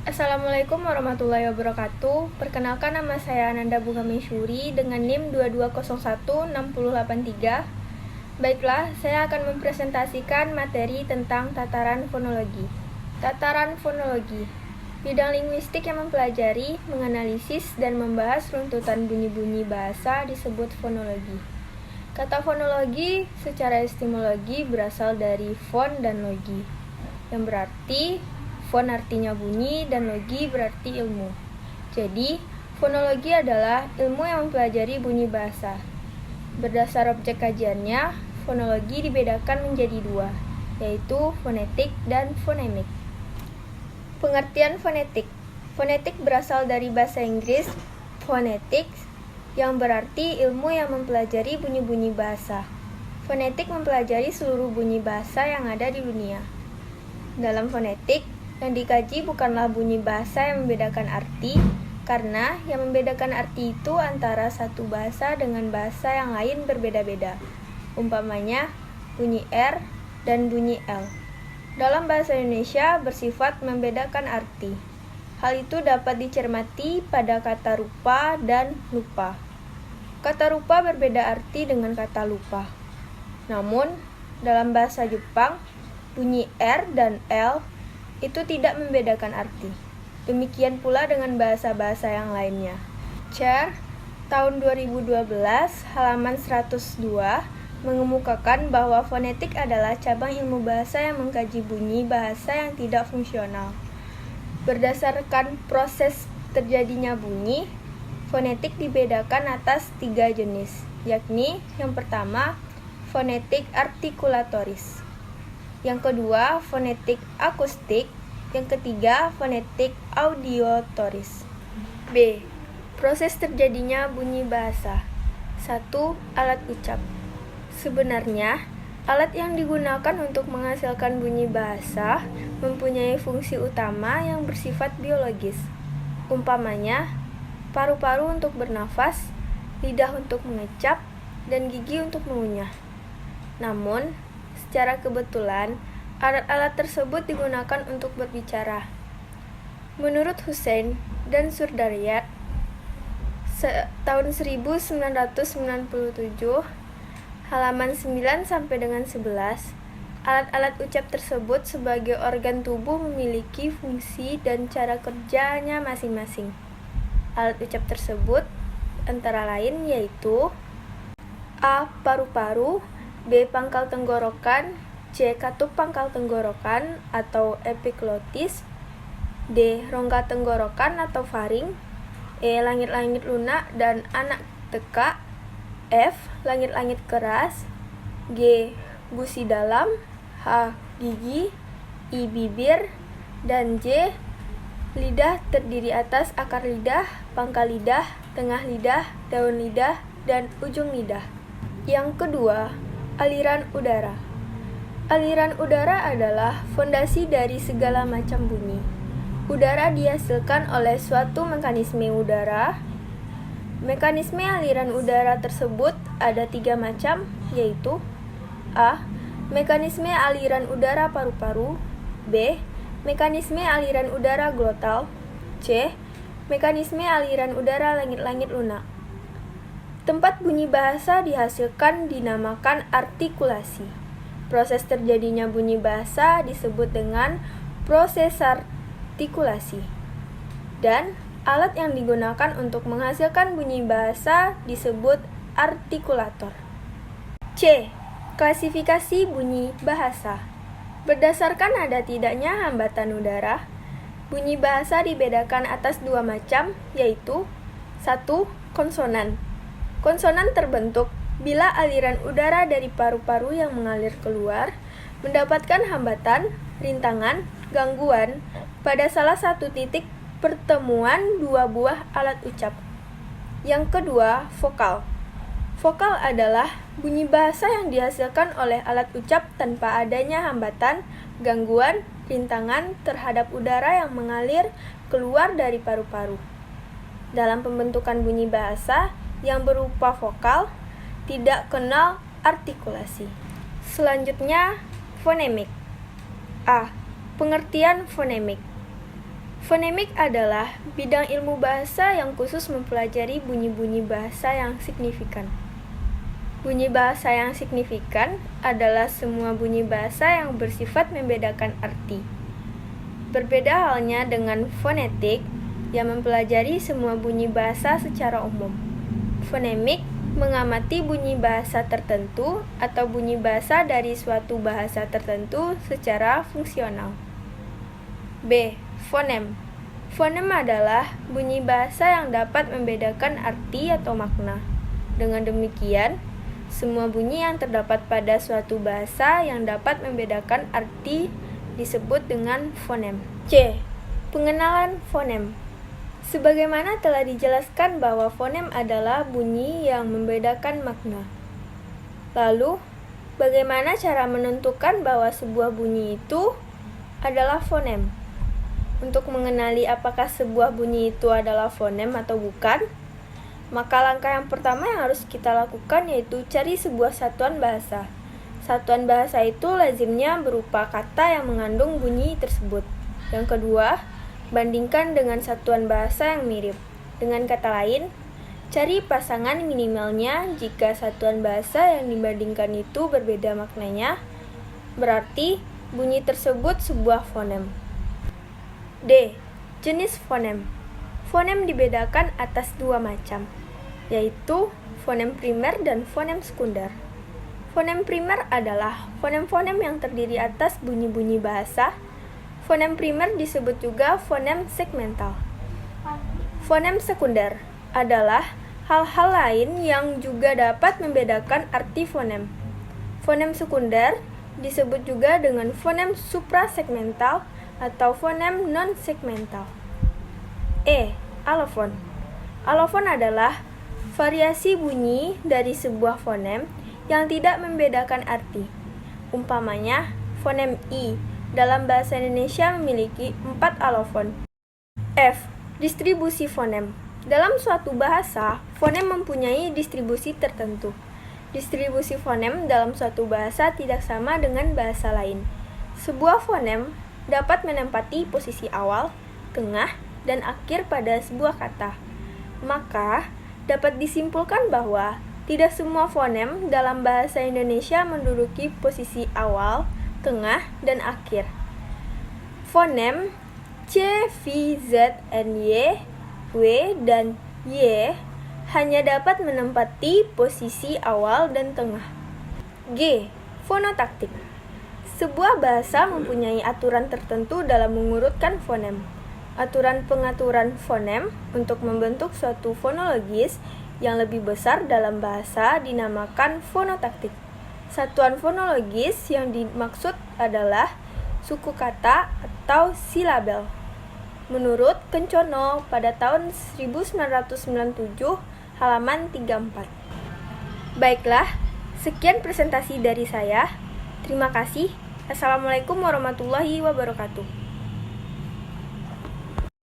Assalamualaikum warahmatullahi wabarakatuh. Perkenalkan, nama saya Ananda Bunga Mesyuri dengan NIM 22016083. Baiklah, saya akan mempresentasikan materi tentang tataran fonologi. Tataran fonologi, bidang linguistik yang mempelajari, menganalisis, dan membahas runtutan bunyi-bunyi bahasa disebut fonologi. Kata fonologi secara etimologi berasal dari fon dan logi, yang berarti fon artinya bunyi dan logi berarti ilmu. Jadi, fonologi adalah ilmu yang mempelajari bunyi bahasa. Berdasar objek kajiannya, fonologi dibedakan menjadi dua, yaitu fonetik dan fonemik. Pengertian fonetik. Fonetik berasal dari bahasa Inggris phonetics, yang berarti ilmu yang mempelajari bunyi-bunyi bahasa. Fonetik mempelajari seluruh bunyi bahasa yang ada di dunia. Dalam fonetik, yang dikaji bukanlah bunyi bahasa yang membedakan arti, karena yang membedakan arti itu antara satu bahasa dengan bahasa yang lain berbeda-beda. Umpamanya, bunyi R dan bunyi L. Dalam bahasa Indonesia bersifat membedakan arti. Hal itu dapat dicermati pada kata rupa dan lupa. Kata rupa berbeda arti dengan kata lupa. Namun, dalam bahasa Jepang, bunyi R dan L itu tidak membedakan arti. Demikian pula dengan bahasa-bahasa yang lainnya. Chair, tahun 2012, halaman 102, mengemukakan bahwa fonetik adalah cabang ilmu bahasa yang mengkaji bunyi bahasa yang tidak fungsional. Berdasarkan proses terjadinya bunyi, fonetik dibedakan atas 3 jenis, yakni yang pertama, fonetik artikulatoris. Yang kedua, fonetik akustik. Yang ketiga, fonetik audiotoris. B. Proses terjadinya bunyi bahasa. 1. Alat ucap. Sebenarnya, alat yang digunakan untuk menghasilkan bunyi bahasa mempunyai fungsi utama yang bersifat biologis. Umpamanya, paru-paru untuk bernafas, lidah untuk mengecap, dan gigi untuk mengunyah. Namun, secara kebetulan, alat-alat tersebut digunakan untuk berbicara. Menurut Hussein dan Surdaryat, tahun 1997, halaman 9 sampai dengan 11, alat-alat ucap tersebut sebagai organ tubuh memiliki fungsi dan cara kerjanya masing-masing. Alat ucap tersebut antara lain yaitu A. Paru-paru, B. Pangkal tenggorokan, C. Katup pangkal tenggorokan atau epiglotis, D. Rongga tenggorokan atau faring, E. Langit-langit lunak dan anak teka, F. Langit-langit keras, G. Gusi dalam, H. Gigi, I. Bibir, dan J. Lidah terdiri atas akar lidah, pangkal lidah, tengah lidah, daun lidah, dan ujung lidah. Yang kedua, aliran udara. Aliran udara adalah fondasi dari segala macam bunyi. Udara dihasilkan oleh suatu mekanisme udara. Mekanisme aliran udara tersebut ada 3 macam, yaitu A. Mekanisme aliran udara paru-paru, B. Mekanisme aliran udara glotal, C. Mekanisme aliran udara langit-langit lunak. Tempat bunyi bahasa dihasilkan dinamakan artikulasi. Proses terjadinya bunyi bahasa disebut dengan proses artikulasi. Dan alat yang digunakan untuk menghasilkan bunyi bahasa disebut artikulator. C. Klasifikasi bunyi bahasa. Berdasarkan ada tidaknya hambatan udara, bunyi bahasa dibedakan atas 2 macam, yaitu 1. Konsonan. Konsonan terbentuk bila aliran udara dari paru-paru yang mengalir keluar mendapatkan hambatan, rintangan, gangguan pada salah satu titik pertemuan 2 buah alat ucap. Yang kedua, vokal. Vokal adalah bunyi bahasa yang dihasilkan oleh alat ucap tanpa adanya hambatan, gangguan, rintangan terhadap udara yang mengalir keluar dari paru-paru. Dalam pembentukan bunyi bahasa yang berupa vokal, tidak kenal artikulasi. Selanjutnya, fonemik. A. Pengertian fonemik. Fonemik adalah bidang ilmu bahasa yang khusus mempelajari bunyi-bunyi bahasa yang signifikan. Bunyi bahasa yang signifikan adalah semua bunyi bahasa yang bersifat membedakan arti. Berbeda halnya dengan fonetik yang mempelajari semua bunyi bahasa secara umum. Fonemik mengamati bunyi bahasa tertentu atau bunyi bahasa dari suatu bahasa tertentu secara fungsional. B. Fonem. Fonem adalah bunyi bahasa yang dapat membedakan arti atau makna. Dengan demikian, semua bunyi yang terdapat pada suatu bahasa yang dapat membedakan arti disebut dengan fonem. C. Pengenalan fonem. Sebagaimana telah dijelaskan bahwa fonem adalah bunyi yang membedakan makna. Lalu, bagaimana cara menentukan bahwa sebuah bunyi itu adalah fonem? Untuk mengenali apakah sebuah bunyi itu adalah fonem atau bukan, maka langkah yang pertama yang harus kita lakukan yaitu cari sebuah satuan bahasa. Satuan bahasa itu lazimnya berupa kata yang mengandung bunyi tersebut. Yang kedua, bandingkan dengan satuan bahasa yang mirip. Dengan kata lain, cari pasangan minimalnya jika satuan bahasa yang dibandingkan itu berbeda maknanya, berarti bunyi tersebut sebuah fonem. D. Jenis fonem. Fonem dibedakan atas dua macam, yaitu fonem primer dan fonem sekunder. Fonem primer adalah fonem-fonem yang terdiri atas bunyi-bunyi bahasa. Fonem primer disebut juga fonem segmental. Fonem sekunder adalah hal-hal lain yang juga dapat membedakan arti fonem. Fonem sekunder disebut juga dengan fonem suprasegmental atau fonem non-segmental. E. Alofon. Alofon adalah variasi bunyi dari sebuah fonem yang tidak membedakan arti. Umpamanya, fonem I dalam bahasa Indonesia memiliki 4 alofon. F. Distribusi fonem. Dalam suatu bahasa, fonem mempunyai distribusi tertentu. Distribusi fonem dalam suatu bahasa tidak sama dengan bahasa lain. Sebuah fonem dapat menempati posisi awal, tengah, dan akhir pada sebuah kata. Maka, dapat disimpulkan bahwa tidak semua fonem dalam bahasa Indonesia menduduki posisi awal, tengah, dan akhir. Fonem C, V, Z, N, Y, W, dan Y hanya dapat menempati posisi awal dan tengah. G. Fonotaktik. Sebuah bahasa mempunyai aturan tertentu dalam mengurutkan fonem. Aturan-pengaturan fonem untuk membentuk suatu fonologis yang lebih besar dalam bahasa dinamakan fonotaktik. Satuan fonologis yang dimaksud adalah suku kata atau silabel. Menurut Kencono pada tahun 1997, halaman 34. Baiklah, sekian presentasi dari saya. Terima kasih. Assalamualaikum warahmatullahi wabarakatuh.